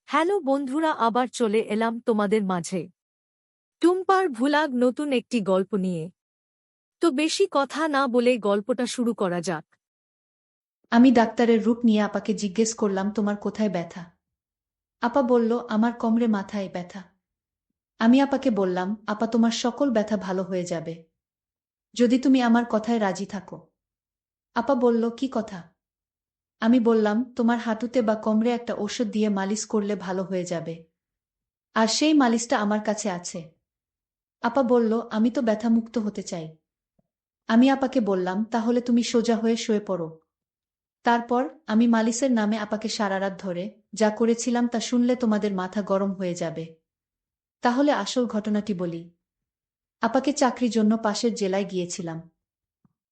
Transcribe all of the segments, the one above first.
Hello বন্ধুরা, আবার চলে এলাম তোমাদের মাঝে টুম্পার ভুলাগ নতুন একটি গল্প নিয়ে। তো বেশি কথা না বলে গল্পটা শুরু করা যাক। আমি ডাক্তারের রূপ নিয়ে আপাকে জিজ্ঞেস করলাম, তোমার কোথায় ব্যথা? আপা বলল, আমার কোমরে মাথায় ব্যথা। আমি আপাকে বললাম, আপা তোমার সকল ব্যথা ভালো হয়ে যাবে যদি তুমি আমার কথায় রাজি থাকো। আপা বলল, কি কথা? আমি বললাম, তোমার হাঁটুতে বা কোমরে একটা ঔষধ দিয়ে মালিশ করলে ভালো হয়ে যাবে, আর সেই মালিশটা আমার কাছে আছে। আপা বলল, আমি তো ব্যথামুক্ত হতে চাই। আমি আপাকে বললাম, তাহলে তুমি সোজা হয়ে শুয়ে পড়ো। তারপর আমি মালিশের নামে আপাকে সারারাত ধরে যা করেছিলাম তা শুনলে তোমাদের মাথা গরম হয়ে যাবে। তাহলে আসল ঘটনাটি বলি। আপাকে চাকরির জন্য পাশের জেলায় গিয়েছিলাম।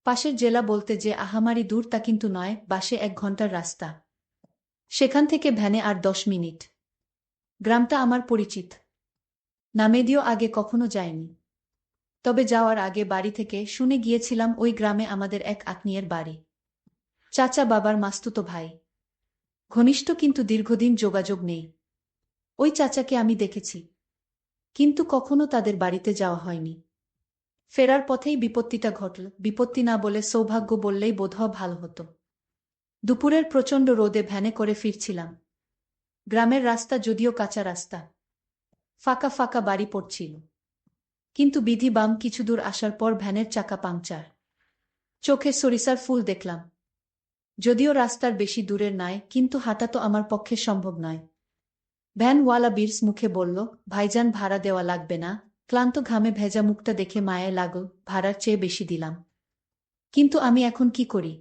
পাশের জেলা বলতে যে আহামারি দূর তা কিন্তু নয়, বাসে 1 ঘন্টার রাস্তা। সেখান থেকে ভ্যানে আর 10 মিনিট। গ্রামটা আমার পরিচিত, নামেদিও আগে কখনো যায়নি। তবে যাওয়ার আগে বাড়ি থেকে শুনে গিয়েছিলাম ওই গ্রামে আমাদের এক আত্মীয়ের বাড়ি। চাচা বাবার মাস্তুতো ভাই। ঘনিষ্ঠ, কিন্তু দীর্ঘদিন যোগাযোগ নেই। ওই চাচাকে আমি দেখেছি, কিন্তু কখনো তাদের বাড়িতে যাওয়া হয়নি। ফেরার পথেই বিপত্তিটা ঘটল। বিপত্তি না বলে সৌভাগ্য বললেই বোধহয় ভালো হতো। দুপুরের প্রচণ্ড রোদে ভ্যানে করে ফিরছিলাম। গ্রামের রাস্তা যদিও কাঁচা রাস্তা, ফাঁকা ফাঁকা বাড়ি পড়ছিল, কিন্তু বিধি বাম কিছু দূর আসার পর ভ্যানের চাকা পাংচার। চোখে সরিষার ফুল দেখলাম। যদিও রাস্তার বেশি দূরের নয়, কিন্তু হাঁটা তো আমার পক্ষে সম্ভব নয়। ভ্যানওয়ালা বিরস মুখে বলল, ভাইজান ভাড়া দেওয়া লাগবে না। ক্লান্ত ঘামে ভেজা মুখটা দেখে মায়ে লাগল, ভাড়ার চেয়ে বেশি দিলাম। কিন্তু আমি এখন কি করি?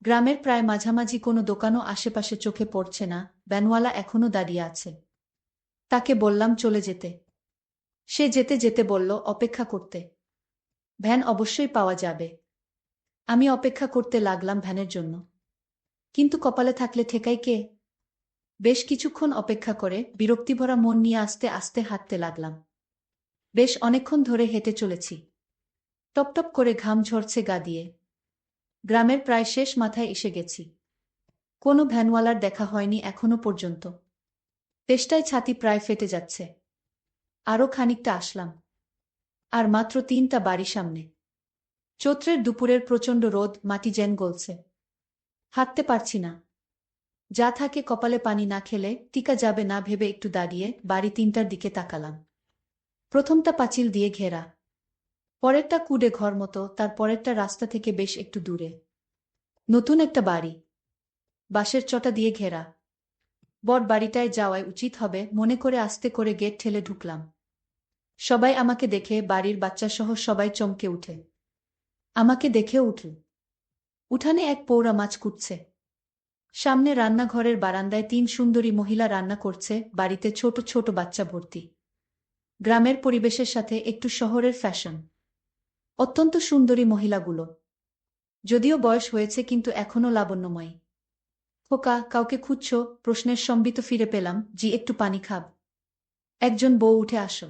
গ্রামের প্রায় মাঝামাঝি কোনো দোকানও আশেপাশে চোখে পড়ছে না। ভ্যানওয়ালা এখনো দাঁড়িয়ে আছে। তাকে বললাম চলে যেতে। সে যেতে যেতে বলল, অপেক্ষা করতে। ভ্যান অবশ্যই পাওয়া যাবে। আমি অপেক্ষা করতে লাগলাম ভ্যানের জন্য। কিন্তু কপালে থাকলে ঠেকাই কে? বেশ কিছুক্ষণ অপেক্ষা করে বিরক্তিভরা মন নিয়ে আস্তে আস্তে হাঁটতে লাগলাম। বেশ অনেকক্ষণ ধরে হেঁটে চলেছি। টপটপ করে ঘাম ঝরছে গা দিয়ে। গ্রামের প্রায় শেষ মাথায় এসে গেছি। কোনো ভ্যানওয়ালার দেখা হয়নি এখনো পর্যন্ত। তেষ্টায় ছাতি প্রায় ফেটে যাচ্ছে। আরও খানিকটা আসলাম, আর মাত্র 3টা বাড়ি সামনে। চৈত্রের দুপুরের প্রচণ্ড রোদ, মাটি যেন গলছে। হাঁটতে পারছি না। যা থাকে কপালে পানি না খেলে টিকা যাবে না ভেবে একটু দাঁড়িয়ে বাড়ি 3টার দিকে তাকালাম। প্রথমটা পাঁচিল দিয়ে ঘেরা, পরেরটা কুডে ঘর মতো, তার পরেরটা রাস্তা থেকে বেশ একটু দূরে। নতুন একটা বাড়ি, বাঁশের চটা দিয়ে ঘেরা। বট বাড়িটায় যাওয়াই উচিত হবে মনে করে আস্তে করে গেট ঠেলে ঢুকলাম। সবাই আমাকে দেখে, বাড়ির বাচ্চাসহ সবাই চমকে উঠে। আমাকে দেখেও উঠল। উঠানে এক পৌরা মাছ কুটছে। সামনে রান্নাঘরের বারান্দায় 3 সুন্দরী মহিলা রান্না করছে, বাড়িতে ছোট ছোট বাচ্চা ভর্তি। গ্রামের পরিবেশের সাথে একটু শহরের ফ্যাশন। অত্যন্ত সুন্দরী মহিলাগুলো, যদিও বয়স হয়েছে কিন্তু এখনো লাবণ্যময়ী। খোকা, কাউকে খুঁজছো? প্রশ্নের সম্বিত ফিরে পেলাম, জি, একটু পানি খাব? একজন বউ উঠে আসো,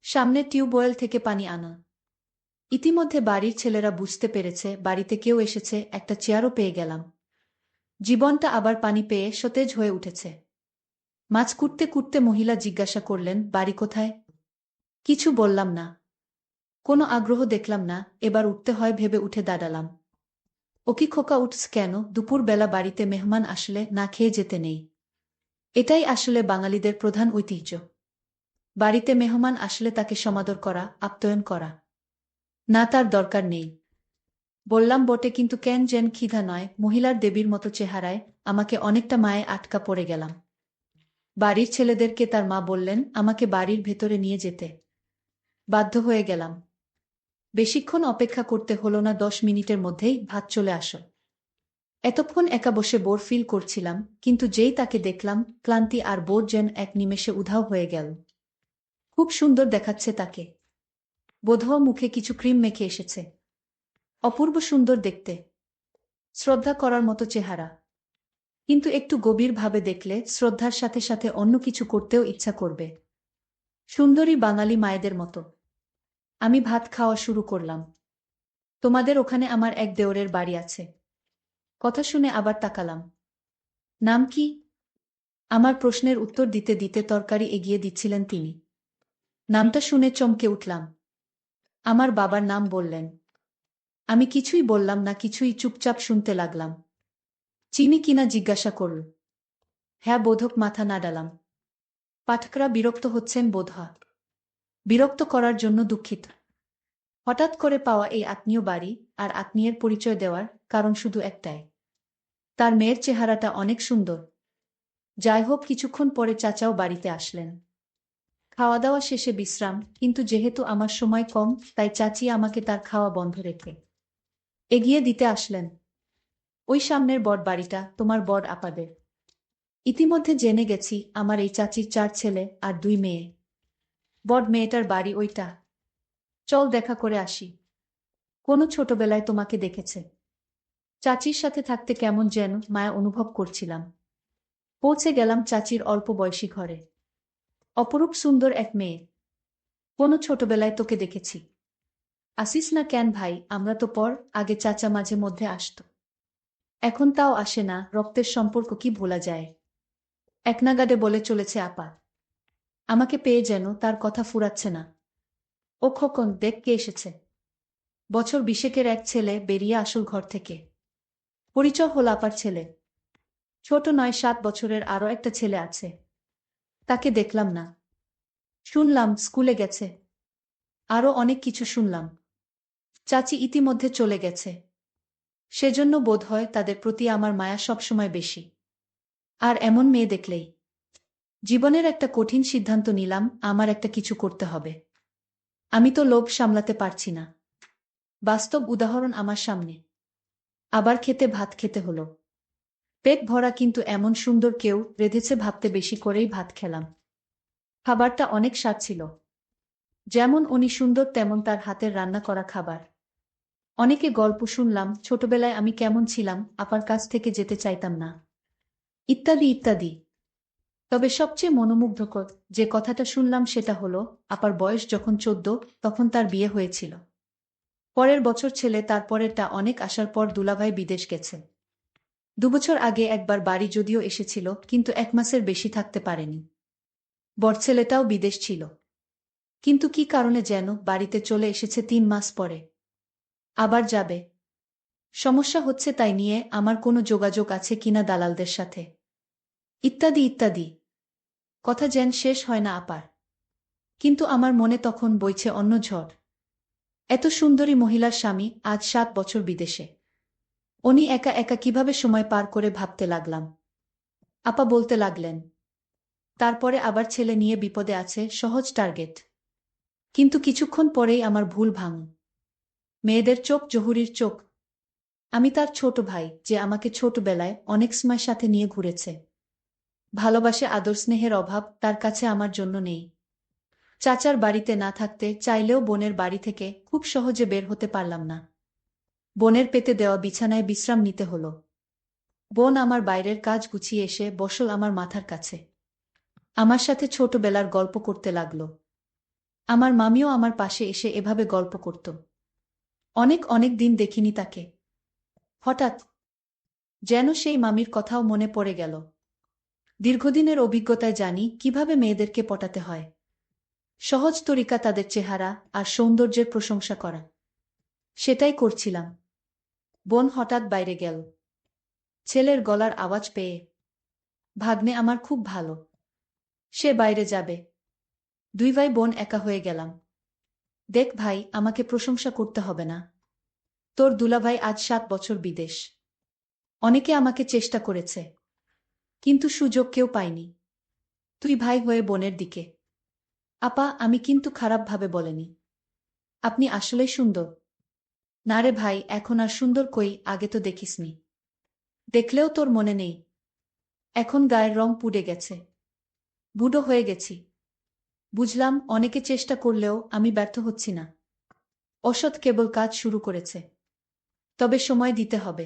সামনে টিউবওয়েল থেকে পানি আনা। ইতিমধ্যে বাড়ির ছেলেরা বুঝতে পেরেছে বাড়িতে কেউ এসেছে, একটা চেয়ারও পেয়ে গেলাম। জীবনটা আবার পানি পেয়ে সতেজ হয়ে উঠেছে। মাছ কুটতে কুটতে মহিলা জিজ্ঞাসা করলেন, বাড়ি কোথায়? কিছু বললাম না। কোনো আগ্রহ দেখলাম না। এবার উঠতে হয় ভেবে উঠে দাঁড়ালাম। ও কি খোকা, উঠস কেন? দুপুরবেলা বাড়িতে মেহমান আসলে না খেয়ে যেতে নেই। এটাই আসলে বাঙালিদের প্রধান ঐতিহ্য। বাড়িতে মেহমান আসলে তাকে সমাদর করা, আপ্যায়ন করা। না, তার দরকার নেই। বললাম বটে, কিন্তু কেন যেন ক্ষিধা নয়। মহিলার দেবীর মতো চেহারায় আমাকে অনেকটা মায়ে আটকা পড়ে গেলাম। বাড়ির ছেলেদেরকে তার মা বললেন আমাকে বাড়ির ভেতরে নিয়ে যেতে। বাধ্য হয়ে গেলাম। বেশিক্ষণ অপেক্ষা করতে হলো না, 10 মিনিটের মধ্যেই ভাত চলে আসো। এতক্ষণ একা বসে বোর ফিল করছিলাম, কিন্তু যেই তাকে দেখলাম, ক্লান্তি আর বোর যেন এক নিমেষে উধাও হয়ে গেল। খুব সুন্দর দেখাচ্ছে তাকে। বোধহয় মুখে কিছু ক্রিম মেখে এসেছে। অপূর্ব সুন্দর দেখতে, শ্রদ্ধা করার মতো চেহারা। কিন্তু একটু গভীরভাবে দেখলে শ্রদ্ধার সাথে সাথে অন্য কিছু করতেও ইচ্ছা করবে। সুন্দরী বাঙালি মায়েদের মতো। আমি ভাত খাওয়া শুরু করলাম। তোমাদের ওখানে আমার এক দেওরের বাড়ি আছে। কথা শুনে আবার তাকালাম। নাম কি? আমার প্রশ্নের উত্তর দিতে দিতে তরকারি এগিয়ে দিচ্ছিলেন তিনি। নামটা শুনে চমকে উঠলাম। আমার বাবার নাম বললেন। আমি কিছুই বললাম না, কিছুই চুপচাপ শুনতে লাগলাম। চিনি কিনা জিজ্ঞাসা করল। হ্যাঁ বোধক মাথা নাড়ালাম। পাঠকরা বিরক্ত হচ্ছেন বোধহয়। বিরক্ত করার জন্য দুঃখিত। হঠাৎ করে পাওয়া এই আত্মীয় বাড়ি আর আত্মীয়ের পরিচয় দেওয়ার কারণ শুধু একটাই। তার মেয়ের চেহারাটা অনেক সুন্দর। যাই হোক, কিছুক্ষণ পরে চাচাও বাড়িতে আসলেন। খাওয়া দাওয়া শেষে বিশ্রাম, কিন্তু যেহেতু আমার সময় কম তাই চাচি আমাকে তার খাওয়া বন্ধ রেখে এগিয়ে দিতে আসলেন। ওই সামনের বড় বাড়িটা তোমার বড় আপাদের। ইতিমধ্যে জেনে গেছি আমার এই চাচির 4 ছেলে আর 2 মেয়ে। বড় মেয়েটার বাড়ি ওইটা। চল দেখা করে আসি। কোনো ছোটবেলায় তোমাকে দেখেছে। চাচির সাথে থাকতে কেমন যেন মায়া অনুভব করছিলাম। পৌঁছে গেলাম চাচির অল্প বয়সী ঘরে। অপরূপ সুন্দর এক মেয়ে। কোনো ছোটবেলায় তোকে দেখেছি। আসিস না কেন ভাই? আমরা তো পর আগে চাচা মাঝে মধ্যে আসতো। এখন তাও আসে না। রক্তের সম্পর্ক কি ভোলা যায়? একনাগাড়ে বলে চলেছে আপা। আমাকে পেয়ে যেন তার কথা ফুরাচ্ছে না। ও খোকন, দেখ কে এসেছে। বছর 20-এর এক ছেলে বেরিয়ে আসল ঘর থেকে। পরিচয় হল আপার ছেলে। ছোট নয়, 7 বছরের আরও একটা ছেলে আছে। তাকে দেখলাম না। শুনলাম স্কুলে গেছে। আরও অনেক কিছু শুনলাম। চাচি ইতিমধ্যে চলে গেছে। সেজন্য বোধহয় তাদের প্রতি আমার মায়া সবসময় বেশি। আর এমন মেয়ে দেখলেই জীবনের একটা কঠিন সিদ্ধান্ত নিলাম, আমার একটা কিছু করতে হবে। আমি তো লোভ সামলাতে পারছি না। বাস্তব উদাহরণ আমার সামনে। আবার খেতে ভাত খেতে হলো। পেট ভরা, কিন্তু এমন সুন্দর কেউ রেঁধেছে ভাবতে বেশি করেই ভাত খেলাম। খাবারটা অনেক স্বাদ ছিল। যেমন উনি সুন্দর তেমন তার হাতের রান্না করা খাবার। অনেকে গল্প শুনলাম, ছোটবেলায় আমি কেমন ছিলাম, আপার কাছ থেকে যেতে চাইতাম না, ইত্যাদি ইত্যাদি। তবে সবচেয়ে মনোমুগ্ধকর যে কথাটা শুনলাম সেটা হলো, আপার বয়স যখন 14 তখন তার বিয়ে হয়েছিল। পরের বছর ছেলে, তারপরেরটা অনেক আসার পর দুলাভাই বিদেশ গেছে। 2 বছর আগে একবার বাড়ি যদিও এসেছিল, কিন্তু 1 মাসের বেশি থাকতে পারেনি। বড় ছেলেটাও বিদেশ ছিল, কিন্তু কি কারণে যেন বাড়িতে চলে এসেছে 3 মাস পরে। আবার যাবে। সমস্যা হচ্ছে তাই নিয়ে আমার কোনো যোগাযোগ আছে কিনা দালালদের সাথে, ইত্যাদি ইত্যাদি। কথা যেন শেষ হয় না আপার। কিন্তু আমার মনে তখন বইছে অন্য ঝড়। এত সুন্দরী মহিলার স্বামী আজ 7 বছর বিদেশে। উনি একা একা কিভাবে সময় পার করে ভাবতে লাগলাম। আপা বলতে লাগলেন, তারপরে আবার ছেলে নিয়ে বিপদে আছে, সহজ টার্গেট। কিন্তু কিছুক্ষণ পরেই আমার ভুল ভাঙ। মেয়েদের চোখ জহুরির চোখ। আমি তার ছোট ভাই, যে আমাকে ছোটবেলায় অনেক সময় সাথে নিয়ে ঘুরেছে। ভালোবাসে, আদর স্নেহের অভাব তার কাছে আমার জন্য নেই। চাচার বাড়িতে না থাকতে চাইলেও বোনের বাড়ি থেকে খুব সহজে বের হতে পারলাম না। বোনের পেতে দেওয়া বিছানায় বিশ্রাম নিতে হলো। বোন আমার বাইরের কাজ গুছিয়ে এসে বসল আমার মাথার কাছে। আমার সাথে ছোটবেলার গল্প করতে লাগলো। আমার মামিও আমার পাশে এসে এভাবে গল্প করত। অনেক অনেক দিন দেখিনি তাকে। হঠাৎ যেন সেই মামির কথাও মনে পড়ে গেল। দীর্ঘদিনের অভিজ্ঞতায় জানি কিভাবে মেয়েদেরকে পটাতে হয়। সহজ তরিকা তাদের চেহারা আর সৌন্দর্যের প্রশংসা করা। সেটাই করছিলাম। বোন হঠাৎ বাইরে গেল। ছেলের গলার আওয়াজ পেয়ে। ভাগ্নে আমার খুব ভালো। সে বাইরে যাবে। 2 ভাই বোন একা হয়ে গেলাম। দেখ ভাই, আমাকে প্রশংসা করতে হবে না। তোর দুলাভাই আজ 7 বছর বিদেশ। অনেকে আমাকে চেষ্টা করেছে, কিন্তু সুযোগ কেউ পায়নি। তুই ভাই হয়ে বোনের দিকে। আপা, আমি কিন্তু খারাপভাবে বলেনি। আপনি আসলেই সুন্দর। না রে ভাই, এখন আর সুন্দর কই, আগে তো দেখিসনি। দেখলেও তোর মনে নেই। এখন গায়ের রং পুড়ে গেছে। বুড়ো হয়ে গেছি। বুঝলাম, অনেকে চেষ্টা করলেও আমি ব্যর্থ হচ্ছি না। অসৎ কেবল কাজ শুরু করেছে। তবে সময় দিতে হবে।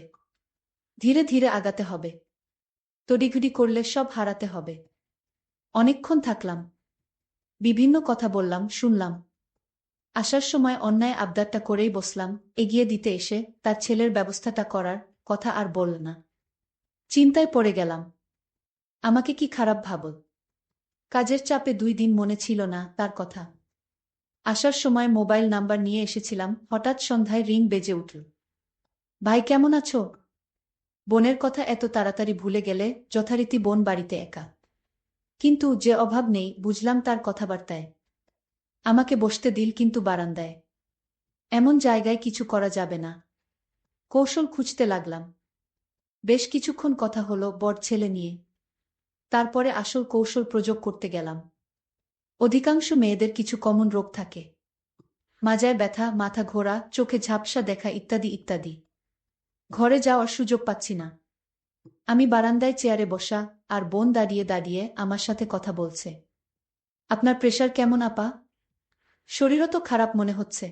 ধীরে ধীরে আগাতে হবে। তড়িঘড়ি করলে সব হারাতে হবে। অনেকক্ষণ থাকলাম। বিভিন্ন কথা বললাম, শুনলাম। আসার সময় অন্যায় আবদারটা করেই বসলাম। এগিয়ে দিতে এসে তার ছেলের ব্যবস্থাটা করার কথা আর বলল না। চিন্তায় পড়ে গেলাম। আমাকে কি খারাপ ভাবো? কাজের চাপে 2 দিন মনে ছিল না তার কথা। আসার সময় মোবাইল নাম্বার নিয়ে এসেছিলাম, হঠাৎ সন্ধ্যায় রিং বেজে উঠল। ভাই কেমন আছো? বোনের কথা এত তাড়াতাড়ি ভুলে গেলে? যথারীতি বোন বাড়িতে একা। কিন্তু যে অভাব নেই বুঝলাম তার কথাবার্তায়। আমাকে বসতে দিল কিন্তু বারান্দায়। এমন জায়গায় কিছু করা যাবে না। কৌশল খুঁজতে লাগলাম। বেশ কিছুক্ষণ কথা হলো বর ছেলে নিয়ে। তারপরে আসল কৌশল প্রয়োগ করতে গেলাম। অধিকাংশ মেয়েদের কিছু কমন রোগ থাকে। মাজায় ব্যথা, মাথা ঘোরা, চোখে ঝাপসা দেখা ইত্যাদি ইত্যাদি। ঘরে যাওয়ার সুযোগ পাচ্ছি না। আমি বারান্দায় চেয়ারে বসা, আর বোন দাঁড়িয়ে দাঁড়িয়ে আমার সাথে কথা বলছে। আপনার প্রেশার কেমন আপা? শরীরও তো খারাপ মনে হচ্ছে।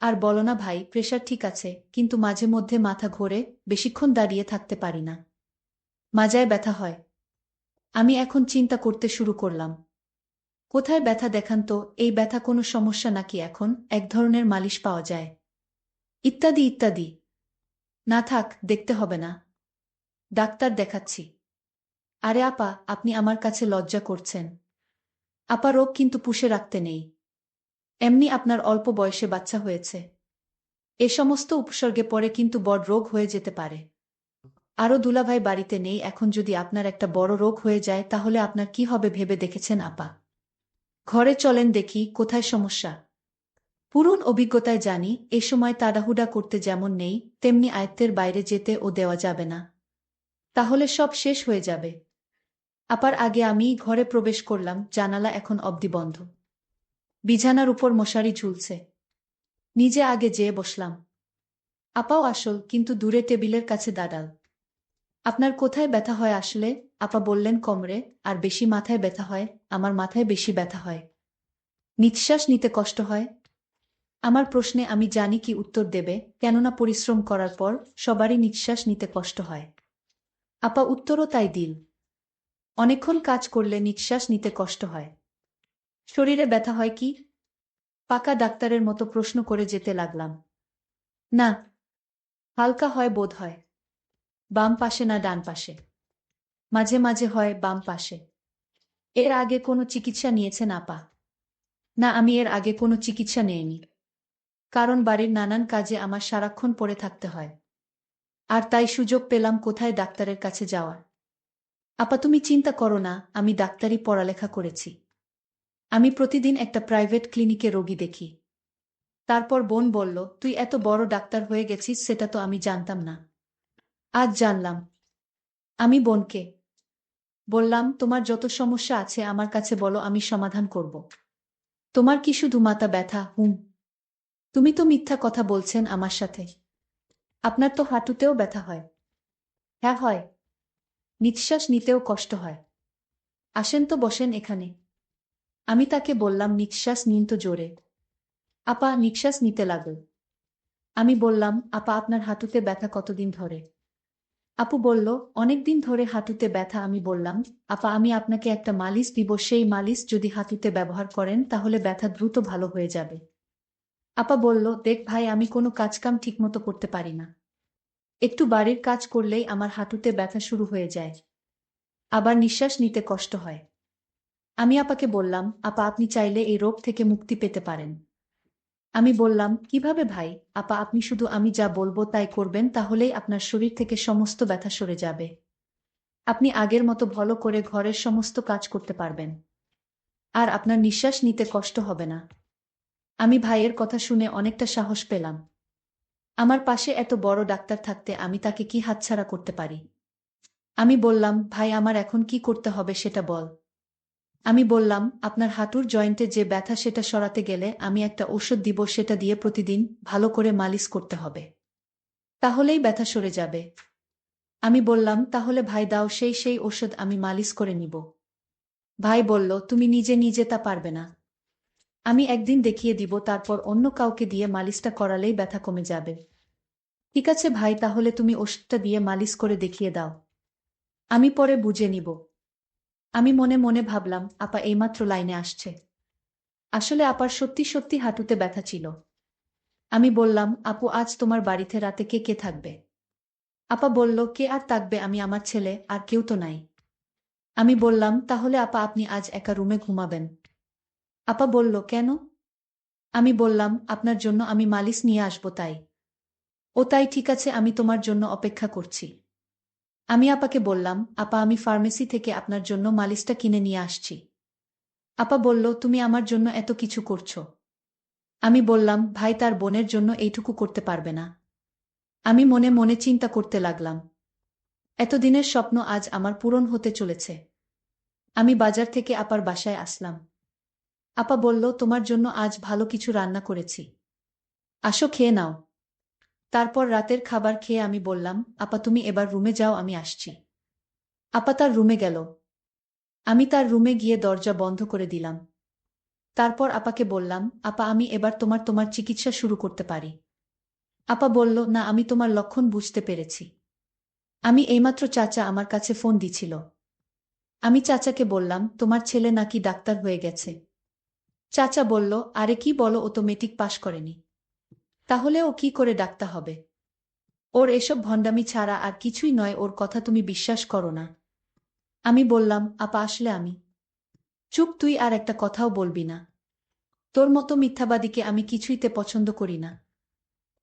আর বলো না ভাই, প্রেশার ঠিক আছে, কিন্তু মাঝে মধ্যে মাথা ঘোরে, বেশিক্ষণ দাঁড়িয়ে থাকতে পারি না। মাজায় ব্যথা হয়। আমি এখন চিন্তা করতে শুরু করলাম। কোথায় ব্যথা দেখান তো, এই ব্যথা কোনো সমস্যা নাকি এখন এক ধরনের মালিশ পাওয়া যায়? ইত্যাদি ইত্যাদি। না থাক, দেখতে হবে না। ডাক্তার দেখাচ্ছি। আরে আপা, আপনি আমার কাছে লজ্জা করছেন। আপা রোগ কিন্তু পুষে রাখতে নেই। এমনি আপনার অল্প বয়সে বাচ্চা হয়েছে। এ সমস্ত উপসর্গে পরে কিন্তু বড় রোগ হয়ে যেতে পারে। আরও দুলাভাই বাড়িতে নেই, এখন যদি আপনার একটা বড় রোগ হয়ে যায় তাহলে আপনার কি হবে ভেবে দেখেছেন আপা? ঘরে চলেন দেখি কোথায় সমস্যা। পুরন অভিজ্ঞতায় জানি এ সময় তাড়াহুড়া করতে যেমন নেই, তেমনি আয়ত্তের বাইরে যেতে ও দেওয়া যাবে না। তাহলে সব শেষ হয়ে যাবে। আপার আগে আমি ঘরে প্রবেশ করলাম, জানালা এখন অবধি বন্ধ। বিছানার উপর মশারি ঝুলছে। নিজে আগে যেয়ে বসলাম। আপাও আসল, কিন্তু দূরে টেবিলের কাছে দাঁড়াল। আপনার কোথায় ব্যথা হয় আসলে? আপা বললেন কোমরে, আর বেশি মাথায় ব্যথা হয়। আমার মাথায় বেশি ব্যথা হয়। নিঃশ্বাস নিতে কষ্ট হয়। আমার প্রশ্নে আমি জানি কি উত্তর দেবে, কেননা পরিশ্রম করার পর সবারই নিঃশ্বাস নিতে কষ্ট হয়। আপা উত্তরও তাই দিল। অনেকক্ষণ কাজ করলে নিঃশ্বাস নিতে কষ্ট হয়। শরীরে ব্যথা হয় কি? পাকা ডাক্তারের মতো প্রশ্ন করে যেতে লাগলাম। না, হালকা হয় বোধ হয়। বাম পাশে না ডান পাশে? মাঝে মাঝে হয় বাম পাশে। এর আগে কোনো চিকিৎসা নিয়েছেন আপা? না, আমি এর আগে কোনো চিকিৎসা নেইনি। কারণ বাড়ির নানান কাজে আমার সারাক্ষণ পড়ে থাকতে হয়। আর তাই সুযোগ পেলাম কোথায় ডাক্তারের কাছে যাওয়ার। আপা তুমি চিন্তা করো না, আমি ডাক্তারি পড়ালেখা করেছি। আমি প্রতিদিন একটা প্রাইভেট ক্লিনিকে রোগী দেখি। তারপর বোন বলল, তুই এত বড় ডাক্তার হয়ে গেছিস, সেটা তো আমি জানতাম না। আজ জানলাম। আমি বোনকে বললাম, তোমার যত সমস্যা আছে আমার কাছে বলো, আমি সমাধান করব। তোমার কি শুধু মাথা ব্যথা? হুম। তুমি তো মিথ্যা কথা বলছেন আমার সাথে। আপনার তো হাঁটুতেও ব্যথা হয়। হ্যাঁ হয়। নিঃশ্বাস নিতেও কষ্ট হয়। আসেন তো বসেন এখানে। আমি তাকে বললাম, নিঃশ্বাস নিন তো জোরে। আপা নিঃশ্বাস নিতে লাগল। আমি বললাম, আপা আপনার হাঁটুতে ব্যথা কতদিন ধরে? আপু বলল, অনেক দিন ধরে হাঁটুতে ব্যথা। আমি বললাম, আপা আমি আপনাকে একটা মালিশ দিব, সেই মালিশ যদি হাঁটুতে ব্যবহার করেন তাহলে ব্যথা দ্রুত ভালো হয়ে যাবে। আপা বলল, দেখ ভাই, আমি কোনো কাজকাম ঠিকমতো করতে পারি না। একটু বাড়ির কাজ করলেই আমার হাঁটুতে ব্যথা শুরু হয়ে যায়। আবার নিঃশ্বাস নিতে কষ্ট হয়। আমি আপাকে বললাম, আপা আপনি চাইলে এই রোগ থেকে মুক্তি পেতে পারেন। আমি বললাম, কিভাবে ভাই? আপা আপনি শুধু আমি যা বলবো তাই করবেন, তাহলেই আপনার শরীর থেকে সমস্ত ব্যথা সরে যাবে। আপনি আগের মতো ভালো করে ঘরের সমস্ত কাজ করতে পারবেন। আর আপনার নিঃশ্বাস নিতে কষ্ট হবে না। আমি ভাইয়ের কথা শুনে অনেকটা সাহস পেলাম। আমার পাশে এত বড় ডাক্তার থাকতে আমি তাকে কি হাতছাড়া করতে পারি? আমি বললাম, ভাই আমার এখন কি করতে হবে সেটা বল। আমি বললাম, আপনার হাঁটুর জয়েন্টে যে ব্যথা সেটা সরাতে গেলে আমি একটা ঔষধ দিব, সেটা দিয়ে প্রতিদিন ভালো করে মালিশ করতে হবে। তাহলেই ব্যথা সরে যাবে। আমি বললাম, তাহলে ভাই দাও সেই ওষুধ, আমি মালিশ করে নিব। ভাই বলল, তুমি নিজে নিজে তা পারবে না। আমি একদিন দেখিয়ে দিব, তারপর অন্য কাউকে দিয়ে মালিশটা করালেই ব্যথা কমে যাবে। ঠিক আছে ভাই, তাহলে তুমি ওষুধটা দিয়ে মালিশ করে দেখিয়ে দাও। আমি পরে বুঝে নিব। আমি মনে মনে ভাবলাম, আপা এইমাত্র লাইনে আসছে। আসলে আপার সত্যি সত্যি হাঁটুতে ব্যথা ছিল। আমি বললাম, আপু আজ তোমার বাড়িতে রাতে কে কে থাকবে? আপা বলল, কে আর থাকবে, আমি আমার ছেলে, আর কেউ তো নাই। আমি বললাম, তাহলে আপা আপনি আজ একা রুমে ঘুমাবেন? আপা বলল, কেন? আমি বললাম, আপনার জন্য আমি মালিশ নিয়ে আসব তাই। ও তাই, ঠিক আছে, আমি তোমার জন্য অপেক্ষা করছি। আমি আপাকে বললাম, আপা আমি ফার্মেসি থেকে আপনার জন্য মালিশটা কিনে নিয়ে আসছি। আপা বলল, তুমি আমার জন্য এত কিছু করছো। আমি বললাম, ভাই তার বোনের জন্য এইটুকু করতে পারবে না? আমি মনে মনে চিন্তা করতে লাগলাম। এতদিনের স্বপ্ন আজ আমার পূরণ হতে চলেছে। আমি বাজার থেকে আপার বাসায় আসলাম। আপা বলল, তোমার জন্য আজ ভালো কিছু রান্না করেছি। আসো, খেয়ে নাও। তারপর রাতের খাবার খেয়ে আমি বললাম, আপা তুমি এবার রুমে যাও, আমি আসছি। আপা তার রুমে গেল। আমি তার রুমে গিয়ে দরজা বন্ধ করে দিলাম। তারপর আপাকে বললাম, আপা আমি এবার তোমার চিকিৎসা শুরু করতে পারি? আপা বলল, না, আমি তোমার লক্ষণ বুঝতে পেরেছি। আমি এইমাত্র চাচা আমার কাছে ফোন দিছিল। আমি চাচাকে বললাম, তোমার ছেলে নাকি ডাক্তার হয়ে গেছে। চাচা বলল, আরে কি বলো, ও তো মেট্রিক পাশ করেনি। তাহলে ও কি করে ডাক্তার হবে? ওর এসব ভণ্ডামি ছাড়া আর কিছুই নয়, ওর কথা তুমি বিশ্বাস করো না। আমি বললাম, আপা আসলে আমি। চুপ, তুই আর একটা কথাও বলবি না। তোর মতো মিথ্যাবাদীকে আমি কিছুইতে পছন্দ করি না।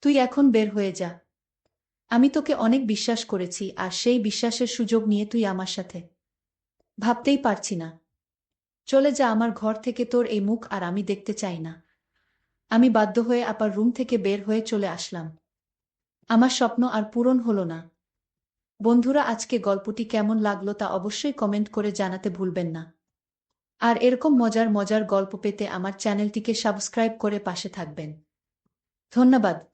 তুই এখন বের হয়ে যা। আমি তোকে অনেক বিশ্বাস করেছি, আর সেই বিশ্বাসের সুযোগ নিয়ে তুই আমার সাথে। ভাবতেই পারছি না। চলে যা আমার ঘর থেকে, তোর এই মুখ আর আমি দেখতে চাই না। আমি বাধ্য হয়ে আপার রুম থেকে বের হয়ে চলে আসলাম। আমার স্বপ্ন আর পূরণ হলো না। বন্ধুরা, আজকে গল্পটি কেমন লাগলো তা অবশ্যই কমেন্ট করে জানাতে ভুলবেন না। আর এরকম মজার মজার গল্প পেতে আমার চ্যানেলটিকে সাবস্ক্রাইব করে পাশে থাকবেন। ধন্যবাদ।